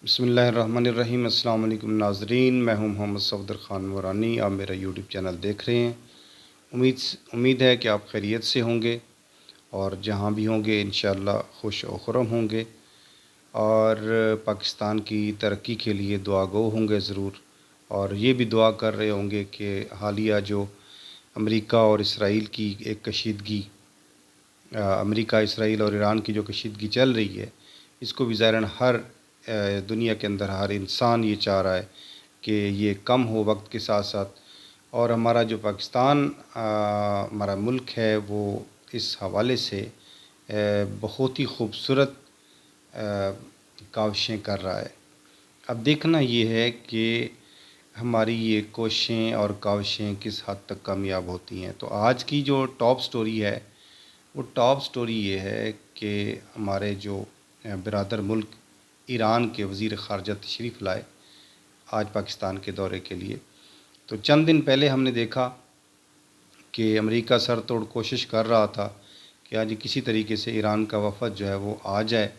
بسم اللہ الرحمن الرحیم۔ السلام علیکم ناظرین، میں ہوں محمد صفدر خان نورانی۔ آپ میرا یوٹیوب چینل دیکھ رہے ہیں۔ امید ہے کہ آپ خیریت سے ہوں گے اور جہاں بھی ہوں گے انشاءاللہ خوش و خرم ہوں گے، اور پاکستان کی ترقی کے لیے دعا گو ہوں گے ضرور، اور یہ بھی دعا کر رہے ہوں گے کہ حالیہ جو امریکہ اور اسرائیل کی ایک کشیدگی، امریکہ، اسرائیل اور ایران کی جو کشیدگی چل رہی ہے، اس کو بھی ظاہراً ہر دنیا کے اندر ہر انسان یہ چاہ رہا ہے کہ یہ کم ہو وقت کے ساتھ ساتھ، اور ہمارا جو پاکستان ہمارا ملک ہے وہ اس حوالے سے بہت ہی خوبصورت کاوشیں کر رہا ہے۔ اب دیکھنا یہ ہے کہ ہماری یہ کوششیں اور کاوشیں کس حد تک کامیاب ہوتی ہیں۔ تو آج کی جو ٹاپ سٹوری ہے، وہ ٹاپ سٹوری یہ ہے کہ ہمارے جو برادر ملک ایران کے وزیر خارجہ تشریف لائے آج پاکستان کے دورے کے لیے۔ تو چند دن پہلے ہم نے دیکھا کہ امریکہ سر توڑ کوشش کر رہا تھا کہ آج کسی طریقے سے ایران کا وفد جو ہے وہ آ جائے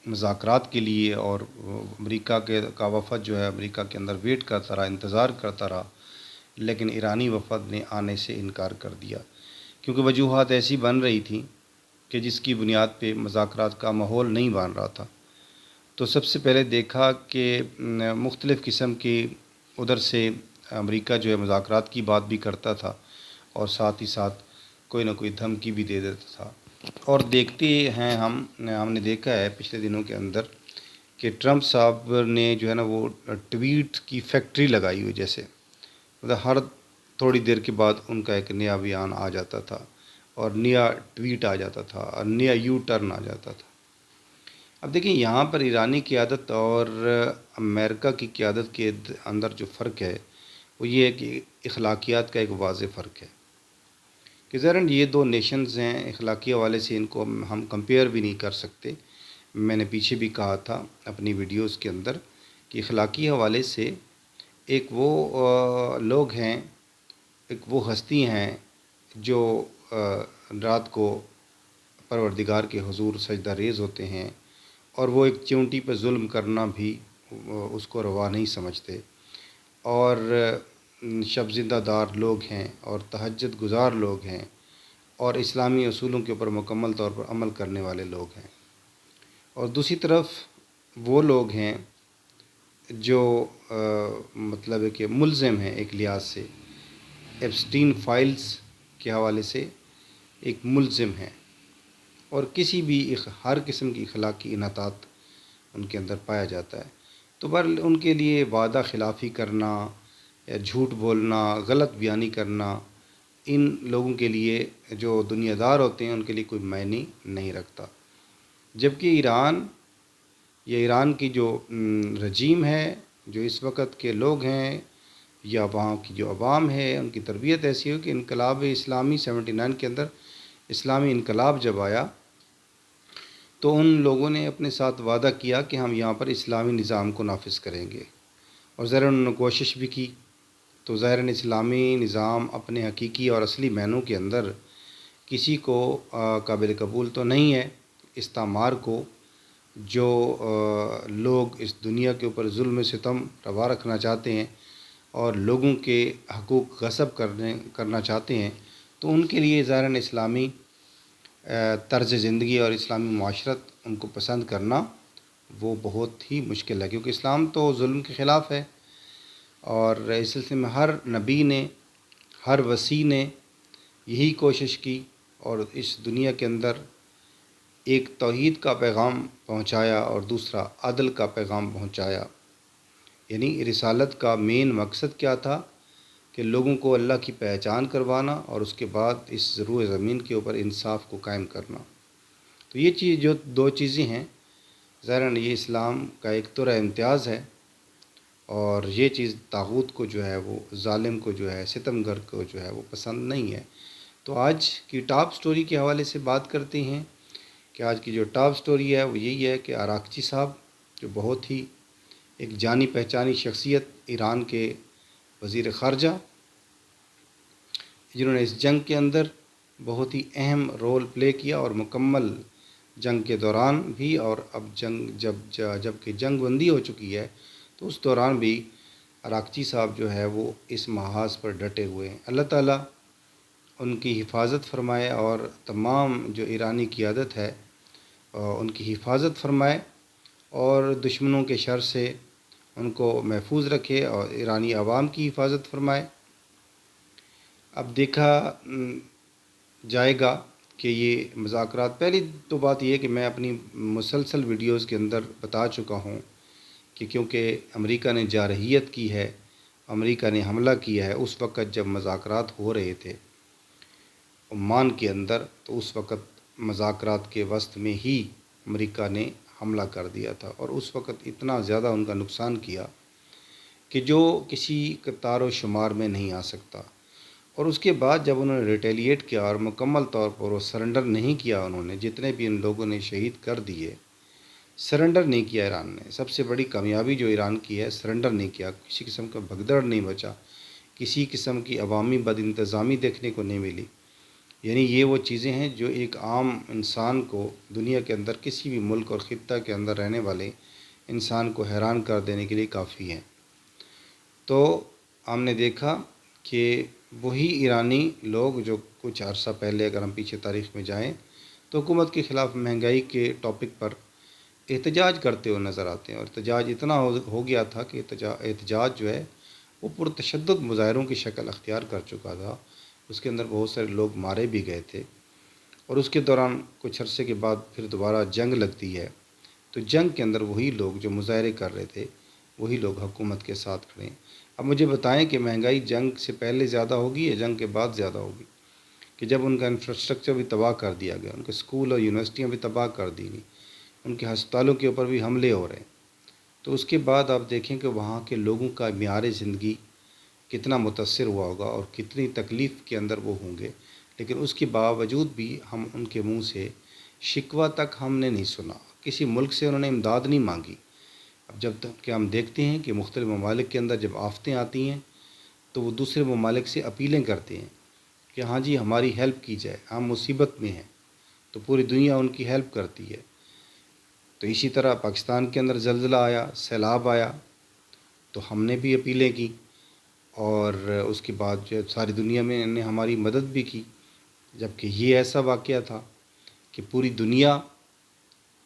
مذاکرات کے لیے، اور امریکہ کا وفد جو ہے امریکہ کے اندر ویٹ کرتا رہا، انتظار کرتا رہا، لیکن ایرانی وفد نے آنے سے انکار کر دیا، کیونکہ وجوہات ایسی بن رہی تھیں کہ جس کی بنیاد پہ مذاکرات کا ماحول نہیں بن رہا تھا۔ تو سب سے پہلے دیکھا کہ مختلف قسم کی ادھر سے امریکہ جو ہے مذاکرات کی بات بھی کرتا تھا، اور ساتھ ہی ساتھ کوئی نہ کوئی دھمکی بھی دے دیتا تھا۔ اور دیکھتے ہیں ہم نے دیکھا ہے پچھلے دنوں کے اندر کہ ٹرمپ صاحب نے جو ہے نا وہ ٹویٹ کی فیکٹری لگائی ہوئی، جیسے مطلب ہر تھوڑی دیر کے بعد ان کا ایک نیا بیان آ جاتا تھا، اور نیا ٹویٹ آ جاتا تھا، اور نیا یو ٹرن آ جاتا تھا۔ اب دیکھیں یہاں پر ایرانی قیادت اور امریکہ کی قیادت کے اندر جو فرق ہے وہ یہ ہے کہ اخلاقیات کا ایک واضح فرق ہے، کہ ظاہراً یہ دو نیشنز ہیں، اخلاقی حوالے سے ان کو ہم کمپیئر بھی نہیں کر سکتے۔ میں نے پیچھے بھی کہا تھا اپنی ویڈیوز کے اندر کہ اخلاقی حوالے سے ایک وہ لوگ ہیں، ایک وہ ہستی ہیں جو رات کو پروردگار کے حضور سجدہ ریز ہوتے ہیں، اور وہ ایک چونٹی پہ ظلم کرنا بھی اس کو روا نہیں سمجھتے، اور شب زندہ دار لوگ ہیں، اور تہجد گزار لوگ ہیں، اور اسلامی اصولوں کے اوپر مکمل طور پر عمل کرنے والے لوگ ہیں۔ اور دوسری طرف وہ لوگ ہیں جو مطلب ہے کہ ملزم ہیں ایک لحاظ سے، ایپسٹین فائلز کے حوالے سے ایک ملزم ہیں، اور کسی بھی ہر قسم کی اخلاقی انحطاط ان کے اندر پایا جاتا ہے۔ تو بہرحال ان کے لیے وعدہ خلافی کرنا یا جھوٹ بولنا، غلط بیانی کرنا، ان لوگوں کے لیے جو دنیا دار ہوتے ہیں ان کے لیے کوئی معنی نہیں رکھتا، جبکہ ایران کی جو رجیم ہے، جو اس وقت کے لوگ ہیں یا وہاں کی جو عوام ہے، ان کی تربیت ایسی ہو کہ انقلاب اسلامی 79 کے اندر اسلامی انقلاب جب آیا تو ان لوگوں نے اپنے ساتھ وعدہ کیا کہ ہم یہاں پر اسلامی نظام کو نافذ کریں گے، اور ظاہراً انہوں نے کوشش بھی کی۔ تو ظاہراً اسلامی نظام اپنے حقیقی اور اصلی معنوں کے اندر کسی کو قابل قبول تو نہیں ہے۔ استعمار کو جو لوگ اس دنیا کے اوپر ظلم و ستم روا رکھنا چاہتے ہیں اور لوگوں کے حقوق غصب کرنا چاہتے ہیں، تو ان کے لیے ظاہراً اسلامی طرز زندگی اور اسلامی معاشرت ان کو پسند کرنا وہ بہت ہی مشکل ہے، کیونکہ اسلام تو ظلم کے خلاف ہے، اور اس سلسلے میں ہر نبی نے، ہر وصی نے یہی کوشش کی، اور اس دنیا کے اندر ایک توحید کا پیغام پہنچایا اور دوسرا عدل کا پیغام پہنچایا۔ یعنی رسالت کا مین مقصد کیا تھا کہ لوگوں کو اللہ کی پہچان کروانا، اور اس کے بعد اس روئے زمین کے اوپر انصاف کو قائم کرنا۔ تو یہ چیز جو دو چیزیں ہیں، ظاہراً یہ اسلام کا ایک طرح امتیاز ہے، اور یہ چیز طاغوت کو جو ہے وہ ظالم کو جو ہے ستمگر کو جو ہے وہ پسند نہیں ہے۔ تو آج کی ٹاپ سٹوری کے حوالے سے بات کرتے ہیں کہ آج کی جو ٹاپ سٹوری ہے وہ یہی ہے کہ آراغچی صاحب، جو بہت ہی ایک جانی پہچانی شخصیت ایران کے وزیر خارجہ، جنہوں نے اس جنگ کے اندر بہت ہی اہم رول پلے کیا اور مکمل جنگ کے دوران بھی، اور اب جب کہ جنگ بندی ہو چکی ہے تو اس دوران بھی اراغچی صاحب جو ہے وہ اس محاذ پر ڈٹے ہوئے ہیں۔ اللہ تعالیٰ ان کی حفاظت فرمائے اور تمام جو ایرانی قیادت ہے ان کی حفاظت فرمائے اور دشمنوں کے شر سے ان کو محفوظ رکھے اور ایرانی عوام کی حفاظت فرمائے۔ اب دیکھا جائے گا کہ یہ مذاکرات، پہلی تو بات یہ ہے کہ میں اپنی مسلسل ویڈیوز کے اندر بتا چکا ہوں کہ کیونکہ امریکہ نے جارحیت کی ہے، امریکہ نے حملہ کیا ہے اس وقت جب مذاکرات ہو رہے تھے عمان کے اندر، تو اس وقت مذاکرات کے وسط میں ہی امریکہ نے حملہ کر دیا تھا اور اس وقت اتنا زیادہ ان کا نقصان کیا کہ جو کسی تعداد و شمار میں نہیں آ سکتا۔ اور اس کے بعد جب انہوں نے ریٹیلیٹ کیا اور مکمل طور پر وہ سرنڈر نہیں کیا، انہوں نے جتنے بھی ان لوگوں نے شہید کر دیے، سرنڈر نہیں کیا ایران نے۔ سب سے بڑی کامیابی جو ایران کی ہے، سرنڈر نہیں کیا، کسی قسم کا بھگدڑ نہیں بچا، کسی قسم کی عوامی بد انتظامی دیکھنے کو نہیں ملی۔ یعنی یہ وہ چیزیں ہیں جو ایک عام انسان کو، دنیا کے اندر کسی بھی ملک اور خطہ کے اندر رہنے والے انسان کو حیران کر دینے کے لیے کافی ہیں۔ تو ہم نے دیکھا کہ وہی ایرانی لوگ جو کچھ عرصہ پہلے، اگر ہم پیچھے تاریخ میں جائیں، تو حکومت کے خلاف مہنگائی کے ٹاپک پر احتجاج کرتے ہوئے نظر آتے ہیں، اور احتجاج اتنا ہو گیا تھا کہ احتجاج جو ہے وہ پرتشدد مظاہروں کی شکل اختیار کر چکا تھا۔ اس کے اندر بہت سارے لوگ مارے بھی گئے تھے، اور اس کے دوران کچھ عرصے کے بعد پھر دوبارہ جنگ لگتی ہے، تو جنگ کے اندر وہی لوگ جو مظاہرے کر رہے تھے وہی لوگ حکومت کے ساتھ کھڑے ہیں۔ اب مجھے بتائیں کہ مہنگائی جنگ سے پہلے زیادہ ہوگی یا جنگ کے بعد زیادہ ہوگی؟ کہ جب ان کا انفراسٹرکچر بھی تباہ کر دیا گیا، ان کے اسکول اور یونیورسٹیاں بھی تباہ کر دی گئی، ان کے ہسپتالوں کے اوپر بھی حملے ہو رہے ہیں، تو اس کے بعد آپ دیکھیں کہ وہاں کے لوگوں کا معیار زندگی کتنا متاثر ہوا ہوگا اور کتنی تکلیف کے اندر وہ ہوں گے۔ لیکن اس کے باوجود بھی ہم ان کے منہ سے شکوہ تک ہم نے نہیں سنا، کسی ملک سے انہوں نے امداد نہیں مانگی۔ اب جب تک کہ ہم دیکھتے ہیں کہ مختلف ممالک کے اندر جب آفتیں آتی ہیں تو وہ دوسرے ممالک سے اپیلیں کرتے ہیں کہ ہاں جی ہماری ہیلپ کی جائے، ہم مصیبت میں ہیں، تو پوری دنیا ان کی ہیلپ کرتی ہے۔ تو اسی طرح پاکستان کے اندر زلزلہ آیا، سیلاب آیا، تو ہم نے بھی اپیلیں کی، اور اس کے بعد جو ساری دنیا میں نے ہماری مدد بھی کی، جبکہ یہ ایسا واقعہ تھا کہ پوری دنیا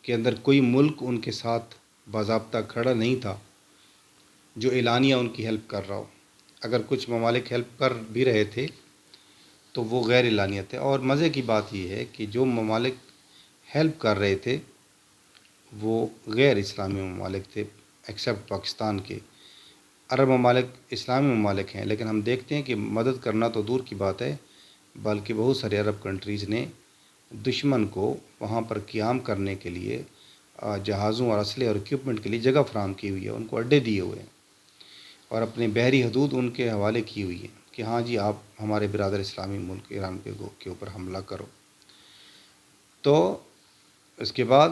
کے اندر کوئی ملک ان کے ساتھ باضابطہ کھڑا نہیں تھا جو اعلانیہ ان کی ہیلپ کر رہا ہو۔ اگر کچھ ممالک ہیلپ کر بھی رہے تھے تو وہ غیر اعلانیہ تھے، اور مزے کی بات یہ ہے کہ جو ممالک ہیلپ کر رہے تھے وہ غیر اسلامی ممالک تھے، ایکسیپٹ پاکستان کے۔ عرب ممالک اسلامی ممالک ہیں، لیکن ہم دیکھتے ہیں کہ مدد کرنا تو دور کی بات ہے، بلکہ بہت سارے عرب کنٹریز نے دشمن کو وہاں پر قیام کرنے کے لیے جہازوں اور اسلحے اور اکوپمنٹ کے لیے جگہ فراہم کی ہوئی ہے، ان کو اڈے دیے ہوئے ہیں، اور اپنے بحری حدود ان کے حوالے کی ہوئی ہیں کہ ہاں جی آپ ہمارے برادر اسلامی ملک ایران کے اوپر حملہ کرو۔ تو اس کے بعد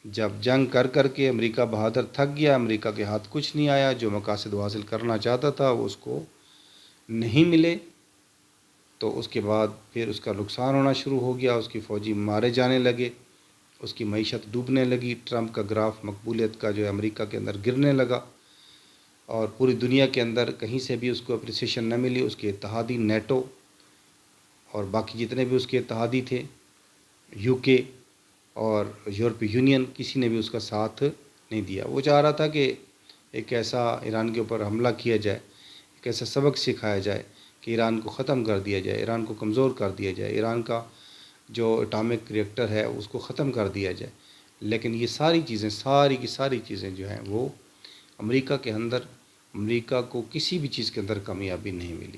جب جنگ کر کے امریکہ بہادر تھک گیا، امریکہ کے ہاتھ کچھ نہیں آیا، جو مقاصد وہ حاصل کرنا چاہتا تھا وہ اس کو نہیں ملے، تو اس کے بعد پھر اس کا نقصان ہونا شروع ہو گیا، اس کی فوجی مارے جانے لگے، اس کی معیشت ڈوبنے لگی، ٹرمپ کا گراف مقبولیت کا جو ہے امریکہ کے اندر گرنے لگا، اور پوری دنیا کے اندر کہیں سے بھی اس کو اپریسیشن نہ ملی۔ اس کے اتحادی نیٹو اور باقی جتنے بھی اس کے اتحادی تھے، یو کے اور یورپی یونین، کسی نے بھی اس کا ساتھ نہیں دیا۔ وہ چاہ رہا تھا کہ ایک ایسا ایران کے اوپر حملہ کیا جائے، ایک ایسا سبق سکھایا جائے کہ ایران کو ختم کر دیا جائے، ایران کو کمزور کر دیا جائے، ایران کا جو اٹامک ریئیکٹر ہے اس کو ختم کر دیا جائے۔ لیکن یہ ساری چیزیں، ساری کی ساری چیزیں جو ہیں وہ امریکہ کے اندر، امریکہ کو کسی بھی چیز کے اندر کامیابی نہیں ملی۔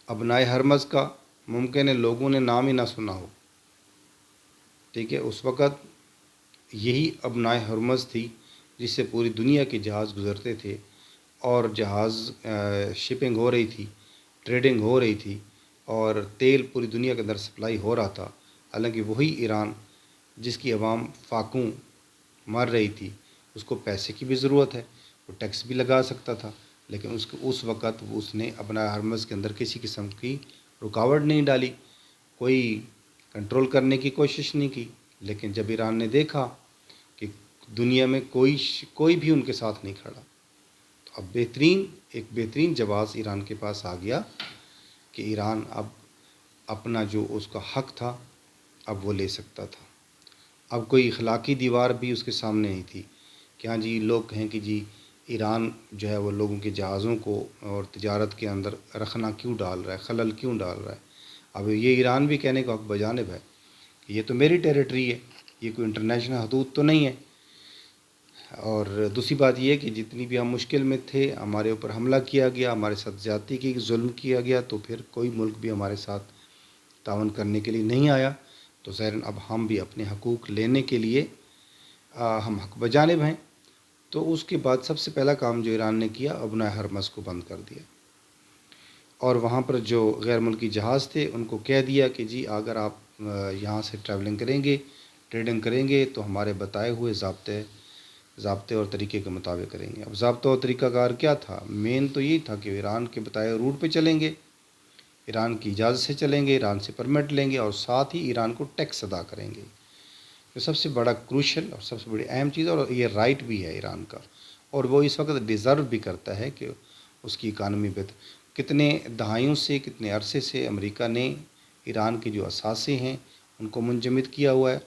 ابنائے ہرمز کا ممکن ہے لوگوں نے نام ہی نہ سنا ہو، ٹھیک ہے، اس وقت یہی ابنائے ہرمز تھی جس سے پوری دنیا کے جہاز گزرتے تھے، اور جہاز شپنگ ہو رہی تھی، ٹریڈنگ ہو رہی تھی، اور تیل پوری دنیا کے اندر سپلائی ہو رہا تھا۔ حالانکہ وہی ایران جس کی عوام فاقوں مر رہی تھی، اس کو پیسے کی بھی ضرورت ہے، وہ ٹیکس بھی لگا سکتا تھا، لیکن اس وقت اس نے اپنا ہرمز کے اندر کسی قسم کی رکاوٹ نہیں ڈالی، کوئی کنٹرول کرنے کی کوشش نہیں کی، لیکن جب ایران نے دیکھا کہ دنیا میں کوئی بھی ان کے ساتھ نہیں کھڑا، تو اب ایک بہترین جواز ایران کے پاس آ گیا کہ ایران اب اپنا جو اس کا حق تھا اب وہ لے سکتا تھا۔ اب کوئی اخلاقی دیوار بھی اس کے سامنے نہیں تھی کہ ہاں جی لوگ کہیں کہ جی ایران جو ہے وہ لوگوں کے جہازوں کو اور تجارت کے اندر رخنا کیوں ڈال رہا ہے، خلل کیوں ڈال رہا ہے۔ اب یہ ایران بھی کہنے کا حق بجانب ہے کہ یہ تو میری ٹیریٹری ہے، یہ کوئی انٹرنیشنل حدود تو نہیں ہے۔ اور دوسری بات یہ ہے کہ جتنی بھی ہم مشکل میں تھے، ہمارے اوپر حملہ کیا گیا، ہمارے ساتھ زیادتی کی، ظلم کیا گیا، تو پھر کوئی ملک بھی ہمارے ساتھ تعاون کرنے کے لیے نہیں آیا، تو ظاہراً اب ہم بھی اپنے حقوق لینے کے لیے ہم حق بجانب ہیں۔ تو اس کے بعد سب سے پہلا کام جو ایران نے کیا، ابنۂ ہرمز کو بند کر دیا، اور وہاں پر جو غیر ملکی جہاز تھے ان کو کہہ دیا کہ جی اگر آپ یہاں سے ٹریولنگ کریں گے، ٹریڈنگ کریں گے، تو ہمارے بتائے ہوئے ضابطے اور طریقے کے مطابق کریں گے۔ اب ضابطہ اور طریقہ کار کیا تھا؟ مین تو یہی تھا کہ ایران کے بتائے روٹ پہ چلیں گے، ایران کی اجازت سے چلیں گے، ایران سے پرمٹ لیں گے، اور ساتھ ہی ایران کو ٹیکس ادا کریں گے۔ یہ سب سے بڑا کروشل اور سب سے بڑی اہم چیز، اور یہ رائٹ بھی ہے ایران کا، اور وہ اس وقت ڈیزرو بھی کرتا ہے کہ اس کی اکانومی بہتر۔ کتنے دہائیوں سے، کتنے عرصے سے امریکہ نے ایران کے جو اثاثے ہیں ان کو منجمد کیا ہوا ہے،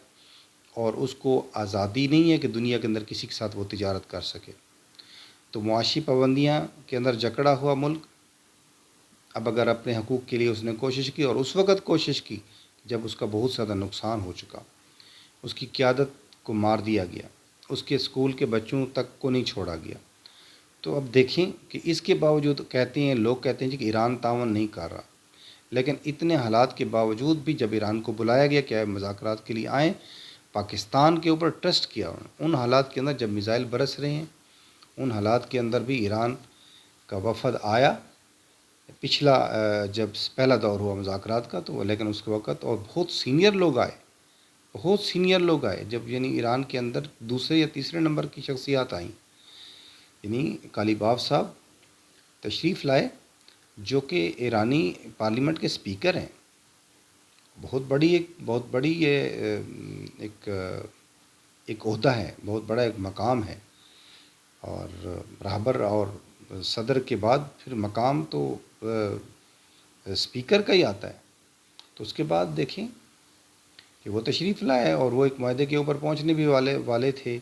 اور اس کو آزادی نہیں ہے کہ دنیا کے اندر کسی کے ساتھ وہ تجارت کر سکے۔ تو معاشی پابندیاں کے اندر جکڑا ہوا ملک اب اگر اپنے حقوق کے لیے اس نے کوشش کی، اور اس وقت کوشش کی جب اس کا بہت زیادہ نقصان ہو چکا، اس کی قیادت کو مار دیا گیا، اس کے اسکول کے بچوں تک کو نہیں چھوڑا گیا، تو اب دیکھیں کہ اس کے باوجود لوگ کہتے ہیں جی کہ ایران تعاون نہیں کر رہا، لیکن اتنے حالات کے باوجود بھی جب ایران کو بلایا گیا کہ مذاکرات کے لیے آئیں، پاکستان کے اوپر ٹرسٹ کیا ان حالات کے اندر جب میزائل برس رہے ہیں، ان حالات کے اندر بھی ایران کا وفد آیا۔ پچھلا جب پہلا دور ہوا مذاکرات کا، تو لیکن اس کے وقت اور بہت سینئر لوگ آئے جب یعنی ایران کے اندر دوسرے یا تیسرے نمبر کی شخصیات آئیں، یعنی قالیباف صاحب تشریف لائے جو کہ ایرانی پارلیمنٹ کے اسپیکر ہیں، بہت بڑی یہ ایک عہدہ ہے، بہت بڑا ایک مقام ہے، اور رہبر اور صدر کے بعد پھر مقام تو اسپیکر کا ہی آتا ہے۔ تو اس کے بعد دیکھیں کہ وہ تشریف لائے، اور وہ ایک معاہدے کے اوپر پہنچنے بھی والے تھے،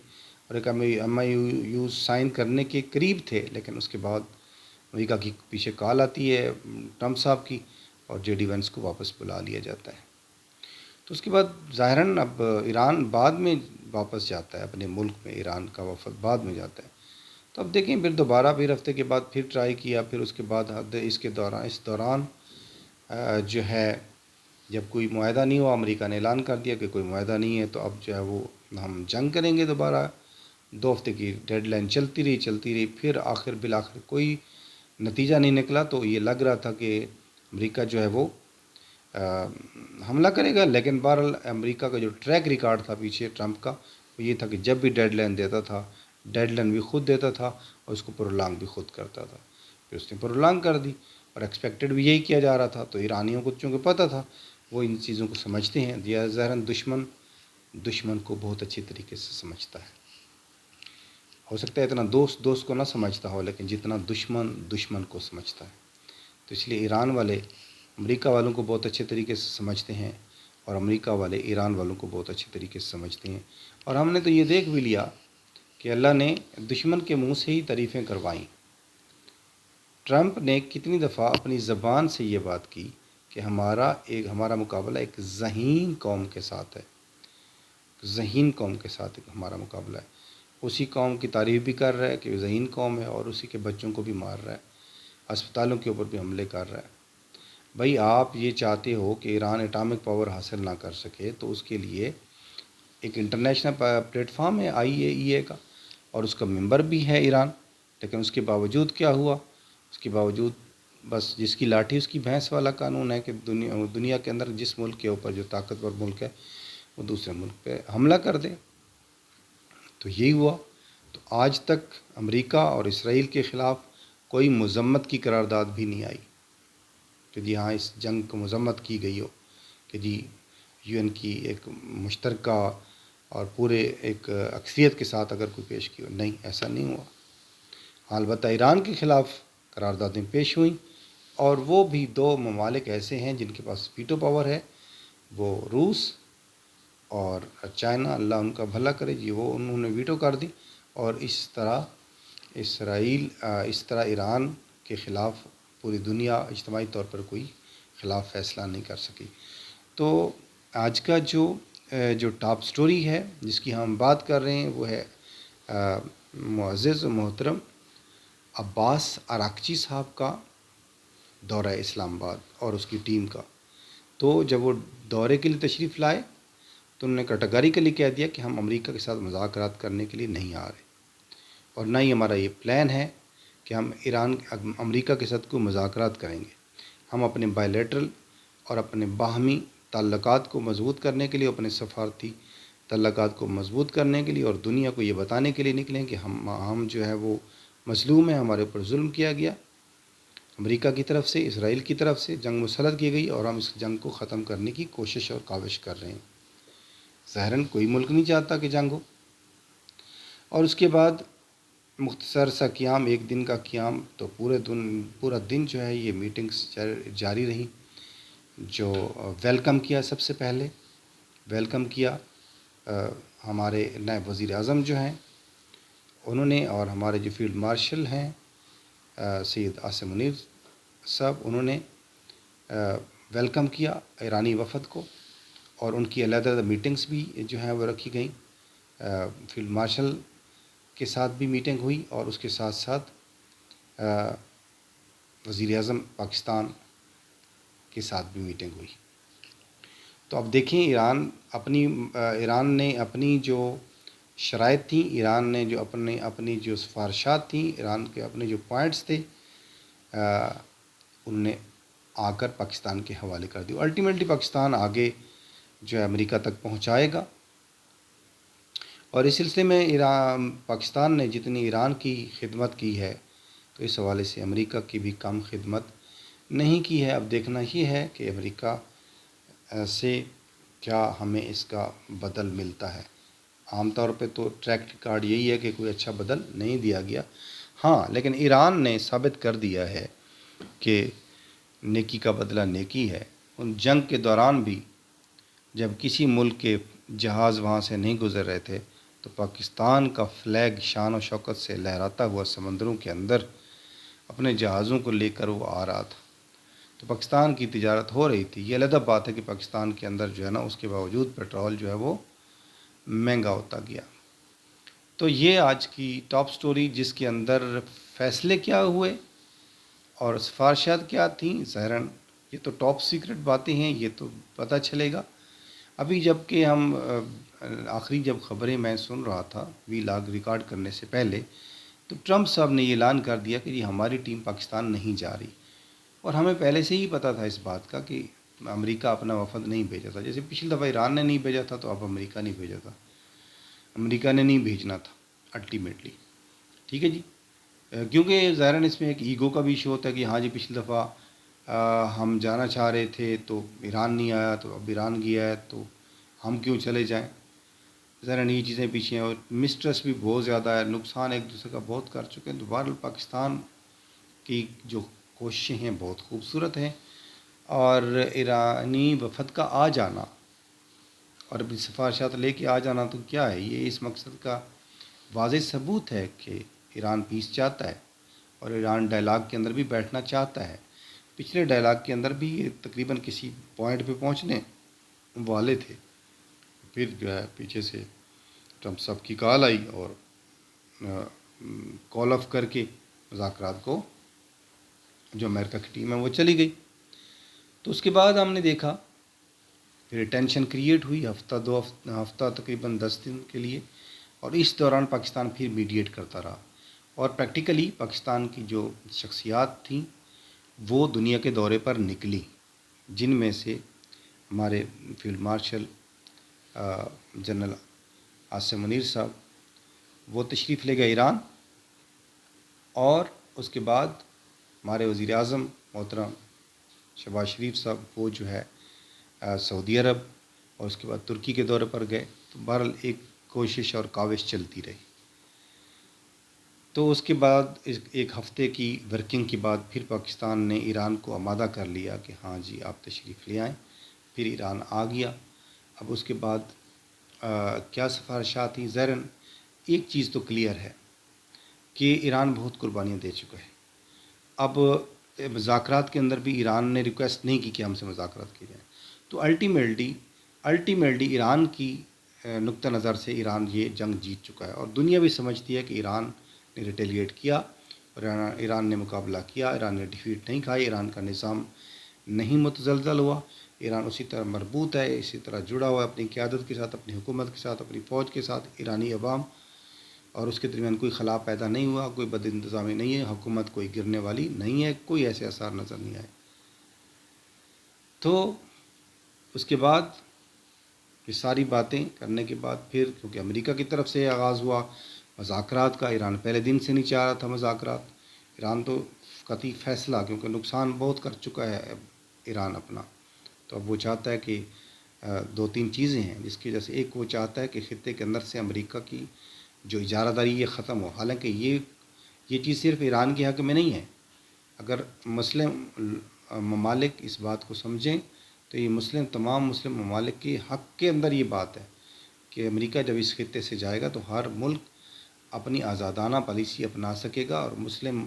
اور ایک ایم آئی یو سائن کرنے کے قریب تھے، لیکن اس کے بعد امریکہ کی پیچھے کال آتی ہے ٹرمپ صاحب کی، اور جے ڈی وینس کو واپس بلا لیا جاتا ہے۔ تو اس کے بعد ظاہراً اب ایران بعد میں واپس جاتا ہے اپنے ملک میں، ایران کا وفد بعد میں جاتا ہے۔ تو اب دیکھیں پھر دوبارہ پھر ہفتے کے بعد پھر ٹرائی کیا، پھر اس کے بعد اس دوران جو ہے جب کوئی معاہدہ نہیں ہوا، امریکہ نے اعلان کر دیا کہ کوئی معاہدہ نہیں ہے، تو اب جو ہے وہ ہم جنگ کریں گے دوبارہ۔ 2 ہفتے کی ڈیڈ لائن چلتی رہی، پھر بالآخر کوئی نتیجہ نہیں نکلا، تو یہ لگ رہا تھا کہ امریکہ جو ہے وہ حملہ کرے گا، لیکن بہرحال امریکہ کا جو ٹریک ریکارڈ تھا پیچھے ٹرمپ کا، وہ یہ تھا کہ جب بھی ڈیڈ لائن دیتا تھا، ڈیڈ لائن بھی خود دیتا تھا، اور اس کو پرولانگ بھی خود کرتا تھا۔ پھر اس نے پرولانگ کر دی، اور ایکسپیکٹڈ بھی یہی کیا جا رہا تھا۔ تو ایرانیوں کو چونکہ پتہ تھا، وہ ان چیزوں کو سمجھتے ہیں، ظاہراً دشمن کو بہت اچھی طریقے سے سمجھتا ہے۔ ہو سکتا ہے اتنا دوست کو نہ سمجھتا ہو، لیکن جتنا دشمن کو سمجھتا ہے۔ تو اس لیے ایران والے امریکہ والوں کو بہت اچھے طریقے سے سمجھتے ہیں، اور امریکہ والے ایران والوں کو بہت اچھے طریقے سے سمجھتے ہیں۔ اور ہم نے تو یہ دیکھ بھی لیا کہ اللہ نے دشمن کے منہ سے ہی تعریفیں کروائیں۔ ٹرمپ نے کتنی دفعہ اپنی زبان سے یہ بات کی کہ ہمارا مقابلہ ایک ذہین قوم کے ساتھ ہے، ہمارا مقابلہ ہے۔ اسی قوم کی تعریف بھی کر رہا ہے کہ ذہین قوم ہے، اور اسی کے بچوں کو بھی مار رہا ہے، اسپتالوں کے اوپر بھی حملے کر رہا ہے۔ بھائی آپ یہ چاہتے ہو کہ ایران اٹامک پاور حاصل نہ کر سکے، تو اس کے لیے ایک انٹرنیشنل پلیٹ فارم ہے IAEA کا، اور اس کا ممبر بھی ہے ایران، لیکن اس کے باوجود کیا ہوا؟ اس کے باوجود بس جس کی لاٹھی اس کی بھینس والا قانون ہے کہ دنیا کے اندر جس ملک کے اوپر جو طاقتور ملک ہے وہ دوسرے ملک پہ حملہ کر دے۔ تو یہی ہوا۔ تو آج تک امریکہ اور اسرائیل کے خلاف کوئی مذمت کی قرارداد بھی نہیں آئی کہ جی ہاں اس جنگ کو مذمت کی گئی ہو کہ جی UN کی ایک مشترکہ اور پورے ایک اکثریت کے ساتھ اگر کوئی پیش کی ہو، نہیں، ایسا نہیں ہوا. البتہ ایران کے خلاف قراردادیں پیش ہوئیں، اور وہ بھی 2 ممالک ایسے ہیں جن کے پاس ویٹو پاور ہے، وہ روس اور چائنا. اللہ ان کا بھلا کرے جی، وہ انہوں نے ویٹو کر دی، اور اس طرح ایران کے خلاف پوری دنیا اجتماعی طور پر کوئی خلاف فیصلہ نہیں کر سکی. تو آج کا جو ٹاپ سٹوری ہے جس کی ہم بات کر رہے ہیں وہ ہے معزز و محترم عباس اراکچی صاحب کا دورہ اسلام آباد اور اس کی ٹیم کا. تو جب وہ دورے کے لیے تشریف لائے تو انہوں نے کیٹیگریکلی کہہ دیا کہ ہم امریکہ کے ساتھ مذاکرات کرنے کے لیے نہیں آ رہے، اور نہ ہی ہمارا یہ پلان ہے کہ ہم امریکہ کے ساتھ کوئی مذاکرات کریں گے. ہم اپنے بائیلیٹرل اور اپنے باہمی تعلقات کو مضبوط کرنے کے لیے، اپنے سفارتی تعلقات کو مضبوط کرنے کے لیے، اور دنیا کو یہ بتانے کے لیے نکلیں کہ ہم جو ہے وہ مظلوم ہیں، ہمارے اوپر ظلم کیا گیا امریکہ کی طرف سے، اسرائیل کی طرف سے جنگ مسلط کی گئی، اور ہم اس جنگ کو ختم کرنے کی کوشش اور کاوش کر رہے ہیں. ظاہراً کوئی ملک نہیں چاہتا کہ جنگ ہو. اور اس کے بعد مختصر سا قیام، ایک دن کا قیام، تو پورا دن جو ہے یہ میٹنگز جاری رہیں. جو ویلکم کیا، سب سے پہلے ویلکم کیا ہمارے نائب وزیر اعظم جو ہیں انہوں نے، اور ہمارے جو فیلڈ مارشل ہیں سید عاصم منیر صاحب، انہوں نے ویلکم کیا ایرانی وفد کو، اور ان کی علیحدہ میٹنگز بھی جو ہیں وہ رکھی گئیں. فیلڈ مارشل کے ساتھ بھی میٹنگ ہوئی، اور اس کے ساتھ ساتھ وزیر اعظم پاکستان کے ساتھ بھی میٹنگ ہوئی. تو اب دیکھیں ایران نے اپنی جو شرائط تھیں، ایران نے جو اپنی جو سفارشات تھیں، ایران کے اپنے جو پوائنٹس تھے، انہوں نے آ کر پاکستان کے حوالے کر دی. الٹیمیٹلی پاکستان آگے جو ہے امریکہ تک پہنچائے گا. اور اس سلسلے میں پاکستان نے جتنی ایران کی خدمت کی ہے، تو اس حوالے سے امریکہ کی بھی کم خدمت نہیں کی ہے. اب دیکھنا یہ ہے کہ امریکہ سے کیا ہمیں اس کا بدل ملتا ہے. عام طور پہ تو ٹریک ریکارڈ یہی ہے کہ کوئی اچھا بدل نہیں دیا گیا. ہاں، لیکن ایران نے ثابت کر دیا ہے کہ نیکی کا بدلہ نیکی ہے. ان جنگ کے دوران بھی جب کسی ملک کے جہاز وہاں سے نہیں گزر رہے تھے تو پاکستان کا فلیگ شان و شوکت سے لہراتا ہوا سمندروں کے اندر اپنے جہازوں کو لے کر وہ آ رہا تھا. تو پاکستان کی تجارت ہو رہی تھی. یہ علیحدہ بات ہے کہ پاکستان کے اندر جو ہے نا، اس کے باوجود پیٹرول جو ہے وہ مہنگا ہوتا گیا. تو یہ آج کی ٹاپ سٹوری، جس کے اندر فیصلے کیا ہوئے اور سفارشات کیا تھیں. ظاہراً یہ تو ٹاپ سیکرٹ باتیں ہیں، یہ تو پتہ چلے گا ابھی. جب کہ ہم آخری جب خبریں میں سن رہا تھا وی لاگ ریکارڈ کرنے سے پہلے، تو ٹرمپ صاحب نے یہ اعلان کر دیا کہ یہ ہماری ٹیم پاکستان نہیں جا رہی. اور ہمیں پہلے سے ہی پتہ تھا اس بات کا کہ امریکہ اپنا وفد نہیں بھیجا تھا. جیسے پچھلی دفعہ ایران نے نہیں بھیجا تھا، تو اب امریکہ نہیں بھیجا تھا. امریکہ نے نہیں بھیجنا تھا الٹیمیٹلی. ٹھیک ہے جی، کیونکہ ظاہراً اس میں ایک ایگو کا بھی ایشو ہوتا ہے کہ ہاں جی، پچھلی دفعہ ہم جانا چاہ رہے تھے تو ایران نہیں آیا، تو اب ایران گیا ہے تو ہم کیوں چلے جائیں. ظاہراً یہ چیزیں پیچھے ہیں، اور مسٹرس بھی بہت زیادہ ہے، نقصان ایک دوسرے کا بہت کر چکے ہیں. تو بہرحال پاکستان کی جو کوششیں ہیں بہت خوبصورت ہیں، اور ایرانی وفد کا آ جانا اور اپنی سفارشات لے کے آ جانا تو کیا ہے، یہ اس مقصد کا واضح ثبوت ہے کہ ایران پیس چاہتا ہے، اور ایران ڈائلاگ کے اندر بھی بیٹھنا چاہتا ہے. پچھلے ڈائلاگ کے اندر بھی یہ تقریباً کسی پوائنٹ پہ پہنچنے والے تھے، پھر جو ہے پیچھے سے ٹرمپ صاحب کی کال آئی اور کال آف کر کے مذاکرات کو جو امریکہ کی ٹیم ہے وہ چلی گئی. تو اس کے بعد ہم نے دیکھا پھر ٹینشن کریٹ ہوئی ہفتہ تقریباً 10 دن کے لیے، اور اس دوران پاکستان پھر میڈیٹ کرتا رہا. اور پریکٹیکلی پاکستان کی جو شخصیات تھیں وہ دنیا کے دورے پر نکلی، جن میں سے ہمارے field marshal general Asim Munir صاحب وہ تشریف لے گئے ایران، اور اس کے بعد ہمارے وزیر اعظم محترم شہباز شریف صاحب وہ جو ہے سعودی عرب، اور اس کے بعد ترکی کے دورے پر گئے. تو بہرحال ایک کوشش اور کاوش چلتی رہی. تو اس کے بعد ایک ہفتے کی ورکنگ کے بعد پھر پاکستان نے ایران کو آمادہ کر لیا کہ ہاں جی آپ تشریف لے آئیں. پھر ایران آ گیا. اب اس کے بعد کیا سفارشات تھیں؟ ظاہراً ایک چیز تو کلیئر ہے کہ ایران بہت قربانیاں دے چکا ہے. اب مذاکرات کے اندر بھی ایران نے ریکویسٹ نہیں کی کہ ہم سے مذاکرات کی جائیں. تو الٹیمیٹلی ایران کی نقطہ نظر سے ایران یہ جنگ جیت چکا ہے، اور دنیا بھی سمجھتی ہے کہ ایران نے ریٹیلیٹ کیا اور ایران نے مقابلہ کیا. ایران نے ڈیفیٹ نہیں کھائی، ایران کا نظام نہیں متزلزل ہوا. ایران اسی طرح مربوط ہے، اسی طرح جڑا ہوا ہے اپنی قیادت کے ساتھ، اپنی حکومت کے ساتھ، اپنی فوج کے ساتھ. ایرانی عوام اور اس کے درمیان کوئی خلا پیدا نہیں ہوا، کوئی بد انتظامی نہیں ہے، حکومت کوئی گرنے والی نہیں ہے، کوئی ایسے آثار نظر نہیں آئے. تو اس کے بعد یہ ساری باتیں کرنے کے بعد پھر کیونکہ امریکہ کی طرف سے آغاز ہوا مذاکرات کا. ایران پہلے دن سے نہیں چاہ رہا تھا مذاکرات. ایران تو قطعی فیصلہ، کیونکہ نقصان بہت کر چکا ہے ایران اپنا. تو اب وہ چاہتا ہے کہ دو تین چیزیں ہیں جس کی وجہ سے، ایک وہ چاہتا ہے کہ خطے کے اندر سے امریکہ کی جو اجارہ داری یہ ختم ہو. حالانکہ یہ چیز صرف ایران کے حق میں نہیں ہے. اگر مسلم ممالک اس بات کو سمجھیں تو یہ تمام مسلم ممالک کے حق کے اندر یہ بات ہے کہ امریکہ جب اس خطے سے جائے گا تو ہر ملک اپنی آزادانہ پالیسی اپنا سکے گا، اور مسلم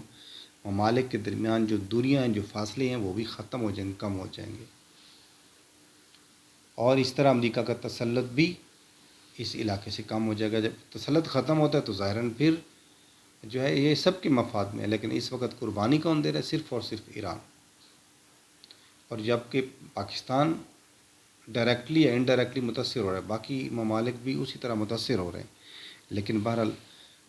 ممالک کے درمیان جو دوریاں ہیں، جو فاصلے ہیں، وہ بھی ختم ہو جائیں گے، کم ہو جائیں گے. اور اس طرح امریکہ کا تسلط بھی اس علاقے سے کم ہو جائے گا. جب تسلط ختم ہوتا ہے تو ظاہراً پھر جو ہے یہ سب کے مفاد میں ہے. لیکن اس وقت قربانی کون دے رہا ہے؟ صرف اور صرف ایران. اور جب کہ پاکستان ڈائریکٹلی یا انڈائریکٹلی متاثر ہو رہا ہے، باقی ممالک بھی اسی طرح متاثر ہو رہے ہیں. لیکن بہرحال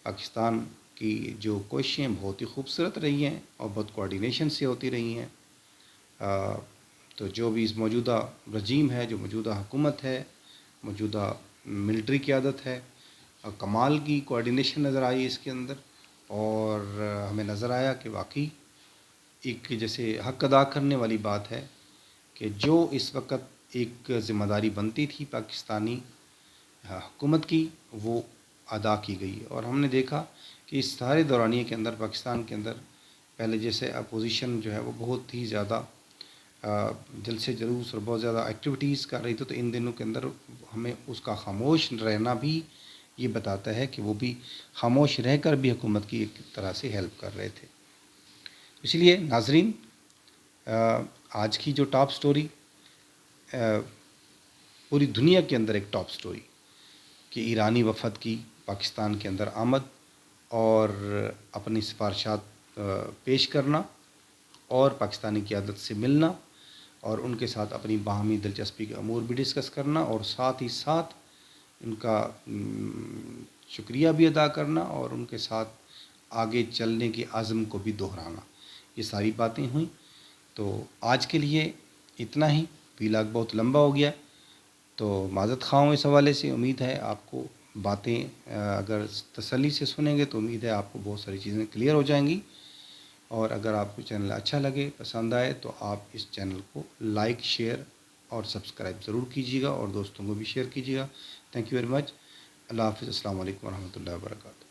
پاکستان کی جو کوششیں بہت ہی خوبصورت رہی ہیں اور بہت کوآرڈینیشن سے ہوتی رہی ہیں. تو جو بھی اس موجودہ رجیم ہے، جو موجودہ حکومت ہے، موجودہ ملٹری قیادت ہے، کمال کی کوآرڈینیشن نظر آئی اس کے اندر. اور ہمیں نظر آیا کہ واقعی ایک جیسے حق ادا کرنے والی بات ہے کہ جو اس وقت ایک ذمہ داری بنتی تھی پاکستانی حکومت کی، وہ ادا کی گئی. اور ہم نے دیکھا کہ اس سارے دورانیے کے اندر پاکستان کے اندر پہلے جیسے اپوزیشن جو ہے وہ بہت ہی زیادہ جلسے جلوس اور بہت زیادہ ایکٹیویٹیز کر رہی تھی. تو ان دنوں کے اندر ہمیں اس کا خاموش رہنا بھی یہ بتاتا ہے کہ وہ بھی خاموش رہ کر بھی حکومت کی ایک طرح سے ہیلپ کر رہے تھے. اس لیے ناظرین، آج کی جو ٹاپ سٹوری پوری دنیا کے اندر ایک ٹاپ سٹوری کہ ایرانی وفد کی پاکستان کے اندر آمد اور اپنی سفارشات پیش کرنا اور پاکستانی قیادت سے ملنا اور ان کے ساتھ اپنی باہمی دلچسپی کے امور بھی ڈسکس کرنا، اور ساتھ ہی ساتھ ان کا شکریہ بھی ادا کرنا اور ان کے ساتھ آگے چلنے کے عزم کو بھی دہرانا. یہ ساری باتیں ہوئیں. تو آج کے لیے اتنا ہی. ویلاگ بہت لمبا ہو گیا تو معذرت خواہ ہوں اس حوالے سے. امید ہے آپ کو باتیں اگر تسلی سے سنیں گے تو امید ہے آپ کو بہت ساری چیزیں کلیئر ہو جائیں گی. اور اگر آپ کو چینل اچھا لگے، پسند آئے، تو آپ اس چینل کو لائک، شیئر اور سبسکرائب ضرور کیجیے گا اور دوستوں کو بھی شیئر کیجیے گا. Thank you very much. اللہ حافظ. السلام علیکم ورحمۃ اللہ وبرکاتہ.